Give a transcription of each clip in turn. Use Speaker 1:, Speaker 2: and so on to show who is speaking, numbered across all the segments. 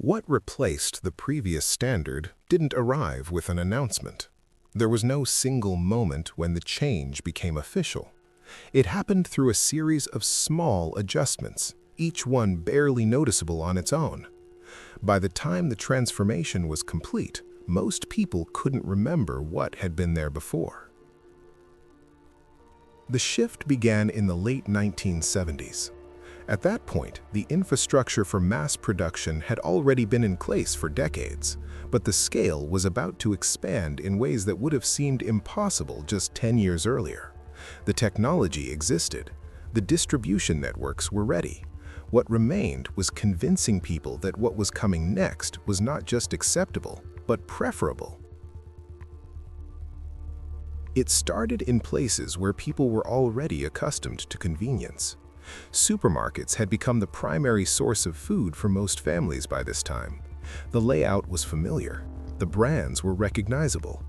Speaker 1: What replaced the previous standard didn't arrive with an announcement. There was no single moment when the change became official. It happened through a series of small adjustments, each one barely noticeable on its own. By the time the transformation was complete, most people couldn't remember what had been there before. The shift began in the late 1970s. At that point, the infrastructure for mass production had already been in place for decades, but the scale was about to expand in ways that would have seemed impossible just 10 years earlier. The technology existed. The distribution networks were ready. What remained was convincing people that what was coming next was not just acceptable, but preferable. It started in places where people were already accustomed to convenience. Supermarkets had become the primary source of food for most families by this time. The layout was familiar. The brands were recognizable.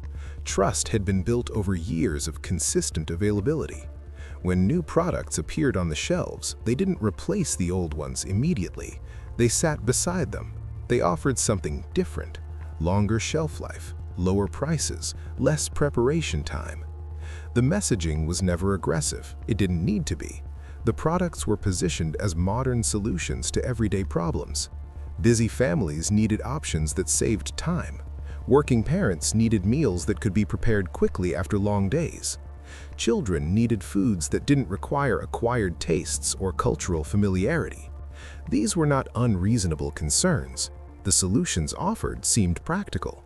Speaker 1: Trust had been built over years of consistent availability. When new products appeared on the shelves, they didn't replace the old ones immediately. They sat beside them. They offered something different: longer shelf life, lower prices, less preparation time. The messaging was never aggressive. It didn't need to be. The products were positioned as modern solutions to everyday problems. Busy families needed options that saved time. Working parents needed meals that could be prepared quickly after long days. Children needed foods that didn't require acquired tastes or cultural familiarity. These were not unreasonable concerns. The solutions offered seemed practical.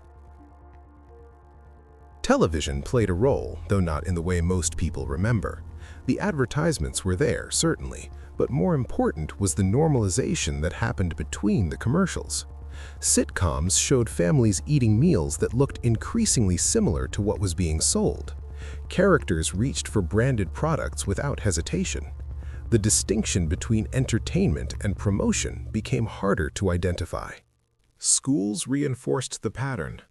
Speaker 1: Television played a role, though not in the way most people remember. The advertisements were there, certainly, but more important was the normalization that happened between the commercials. Sitcoms showed families eating meals that looked increasingly similar to what was being sold. Characters reached for branded products without hesitation. The distinction between entertainment and promotion became harder to identify. Schools reinforced the pattern.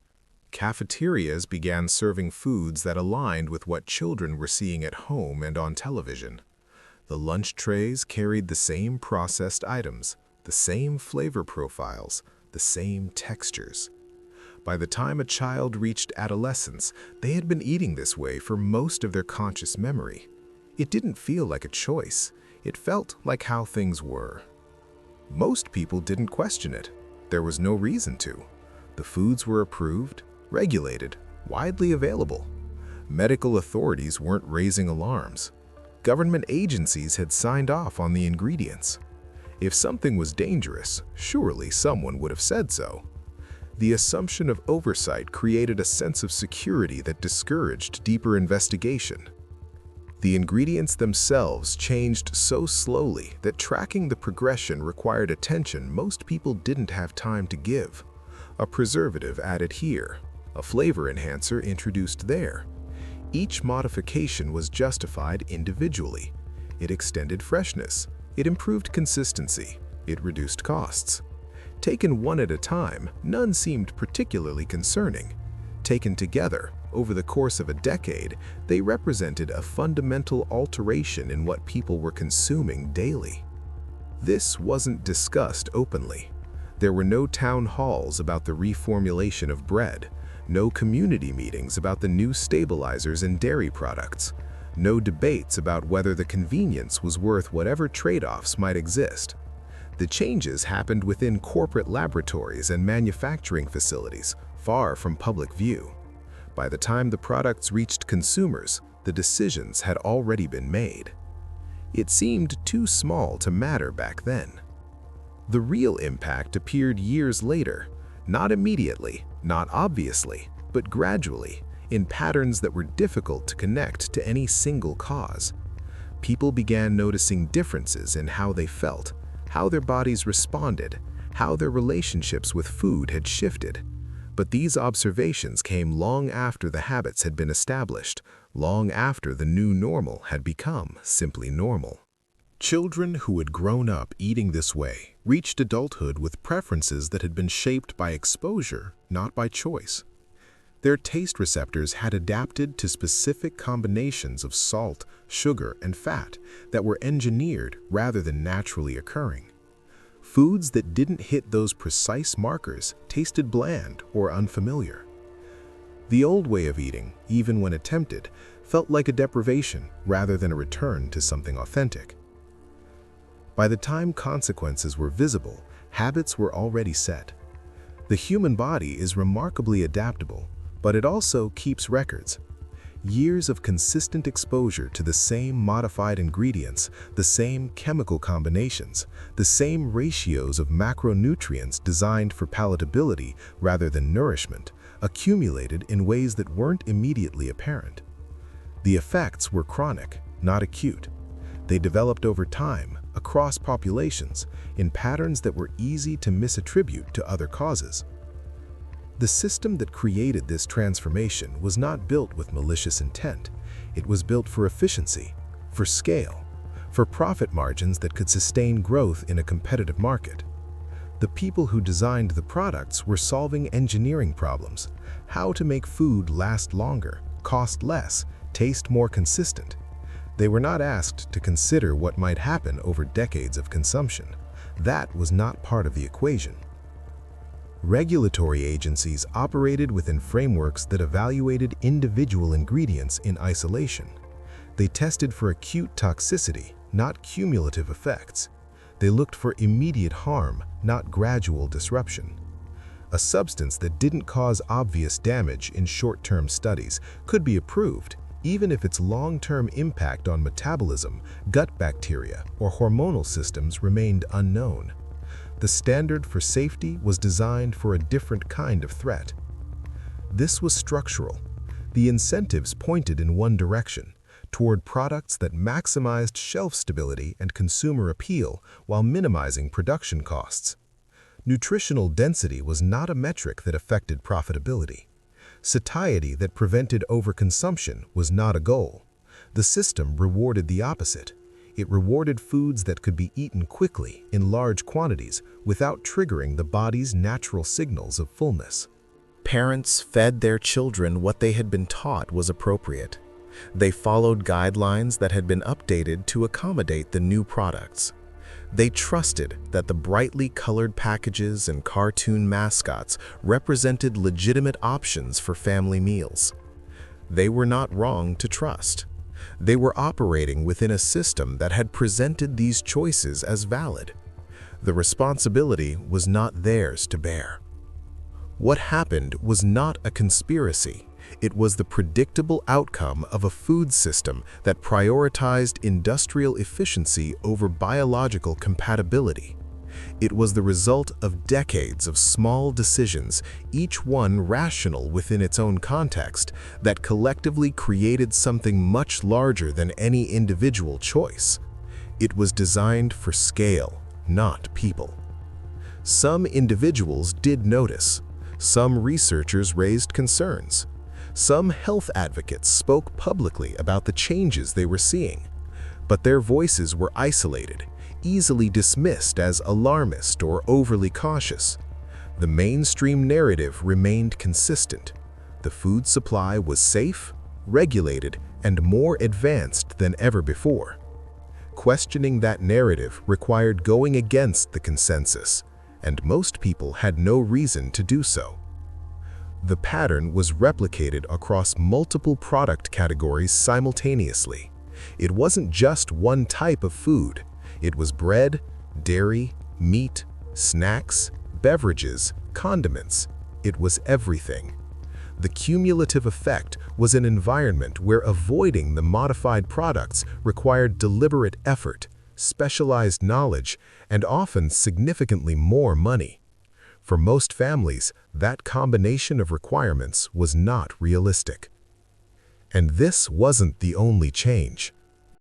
Speaker 1: Cafeterias began serving foods that aligned with what children were seeing at home and on television. The lunch trays carried the same processed items, the same flavor profiles, the same textures. By the time a child reached adolescence, they had been eating this way for most of their conscious memory. It didn't feel like a choice. It felt like how things were. Most people didn't question it. There was no reason to. The foods were approved, regulated, widely available. Medical authorities weren't raising alarms. Government agencies had signed off on the ingredients. If something was dangerous, surely someone would have said so. The assumption of oversight created a sense of security that discouraged deeper investigation. The ingredients themselves changed so slowly that tracking the progression required attention most people didn't have time to give. A preservative added here, a flavor enhancer introduced there. Each modification was justified individually. It extended freshness, it improved consistency, it reduced costs. Taken one at a time, none seemed particularly concerning. Taken together, over the course of a decade, they represented a fundamental alteration in what people were consuming daily. This wasn't discussed openly. There were no town halls about the reformulation of bread, no community meetings about the new stabilizers in dairy products, no debates about whether the convenience was worth whatever trade-offs might exist. The changes happened within corporate laboratories and manufacturing facilities, far from public view. By the time the products reached consumers, the decisions had already been made. It seemed too small to matter back then. The real impact appeared years later, not immediately, not obviously, but gradually, in patterns that were difficult to connect to any single cause. People began noticing differences in how they felt, how their bodies responded, how their relationships with food had shifted. But these observations came long after the habits had been established, long after the new normal had become simply normal. Children who had grown up eating this way reached adulthood with preferences that had been shaped by exposure, not by choice. Their taste receptors had adapted to specific combinations of salt, sugar, and fat that were engineered rather than naturally occurring. Foods that didn't hit those precise markers tasted bland or unfamiliar. The old way of eating, even when attempted, felt like a deprivation rather than a return to something authentic. By the time consequences were visible, habits were already set. The human body is remarkably adaptable, but it also keeps records. Years of consistent exposure to the same modified ingredients, the same chemical combinations, the same ratios of macronutrients designed for palatability rather than nourishment, accumulated in ways that weren't immediately apparent. The effects were chronic, not acute. They developed over time, across populations, in patterns that were easy to misattribute to other causes. The system that created this transformation was not built with malicious intent. It was built for efficiency, for scale, for profit margins that could sustain growth in a competitive market. The people who designed the products were solving engineering problems: how to make food last longer, cost less, taste more consistent. They were not asked to consider what might happen over decades of consumption. That was not part of the equation. Regulatory agencies operated within frameworks that evaluated individual ingredients in isolation. They tested for acute toxicity, not cumulative effects. They looked for immediate harm, not gradual disruption. A substance that didn't cause obvious damage in short-term studies could be approved, even if its long-term impact on metabolism, gut bacteria, or hormonal systems remained unknown. The standard for safety was designed for a different kind of threat. This was structural. The incentives pointed in one direction, toward products that maximized shelf stability and consumer appeal while minimizing production costs. Nutritional density was not a metric that affected profitability. Satiety that prevented overconsumption was not a goal. The system rewarded the opposite. It rewarded foods that could be eaten quickly in large quantities without triggering the body's natural signals of fullness.
Speaker 2: Parents fed their children what they had been taught was appropriate. They followed guidelines that had been updated to accommodate the new products. They trusted that the brightly colored packages and cartoon mascots represented legitimate options for family meals. They were not wrong to trust. They were operating within a system that had presented these choices as valid. The responsibility was not theirs to bear. What happened was not a conspiracy. It was the predictable outcome of a food system that prioritized industrial efficiency over biological compatibility. It was the result of decades of small decisions, each one rational within its own context, that collectively created something much larger than any individual choice. It was designed for scale, not people. Some individuals did notice. Some researchers raised concerns. Some health advocates spoke publicly about the changes they were seeing. But their voices were isolated, easily dismissed as alarmist or overly cautious. The mainstream narrative remained consistent. The food supply was safe, regulated, and more advanced than ever before. Questioning that narrative required going against the consensus, and most people had no reason to do so. The pattern was replicated across multiple product categories simultaneously. It wasn't just one type of food. It was bread, dairy, meat, snacks, beverages, condiments. It was everything. The cumulative effect was an environment where avoiding the modified products required deliberate effort, specialized knowledge, and often significantly more money. For most families, that combination of requirements was not realistic. And this wasn't the only change.